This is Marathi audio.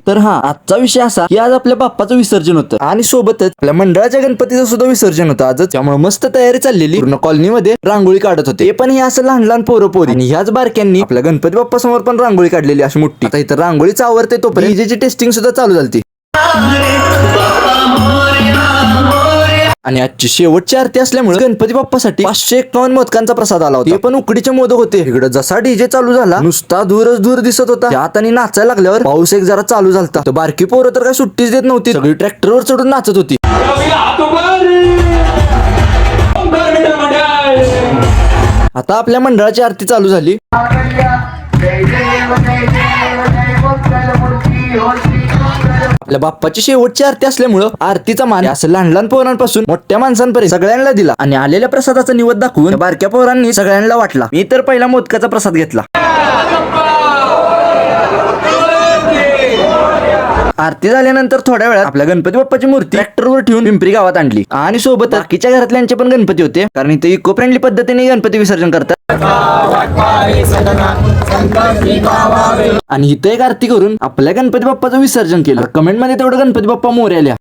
तर हा आजचा विषय असा की आज आपल्या बाप्पाचं विसर्जन होतं आणि सोबतच आपल्या मंडळाच्या गणपतीचं सुद्धा विसर्जन होतं आजच. त्यामुळे मस्त तयारी चाललेली, पूर्ण कॉलनीमध्ये रांगोळी काढत होते. हे पण हे असं लहान लहान पोरं पोरी आणि ह्याच बारक्यांनी आपल्या गणपती बाप्पा समोर पण रांगोळी काढलेली अशी मोठी. आता इथं रांगोळीच आवरते तोपर्यंत डीजेची टेस्टिंग सुद्धा चालू झाली. आणि आजची शेवटची आरती असल्यामुळे गणपती बाप्पासाठी 551 मोदकांचा प्रसाद आला होता. ते पण उकडीचे मोदक होते. इकडे जसा डीजे चालू झाला नुसता दूरच दूर दिसत होता. त्यात आणि नाचायला लागल्यावर पाऊस एक जरा चालू झालता. तर बारकी पोरं तर काय सुट्टीच देत नव्हती, सगळी ट्रॅक्टरवर चढून नाचत होती. आता आपल्या मंडळाची आरती चालू झाली. आपल्या बाप्पाची शेवटची आरती असल्यामुळं आरतीचा मान असं लहान लहान पोरांपासून मोठ्या माणसांपर्यंत सगळ्यांना दिला आणि आलेल्या प्रसादाचा निवद दाखवून बारक्या पोरांनी सगळ्यांना वाटला. मी तर पहिला मोदकाचा प्रसाद घेतला. आरती झाल्यानंतर थोड्या वेळात आपल्या गणपती बाप्पाची मूर्ती ट्रॅक्टरवर ठेवून पिंपरी गावात आणली आणि सोबत बाकीच्या घरातल्यांचे पण गणपती होते, कारण इथे इको फ्रेंडली पद्धतीने गणपती विसर्जन करतात. आणि इथे एक आरती करून आपल्या गणपती बाप्पाचं विसर्जन केलं. कमेंट मध्ये तेवढं गणपती बाप्पा मोरया लिहा.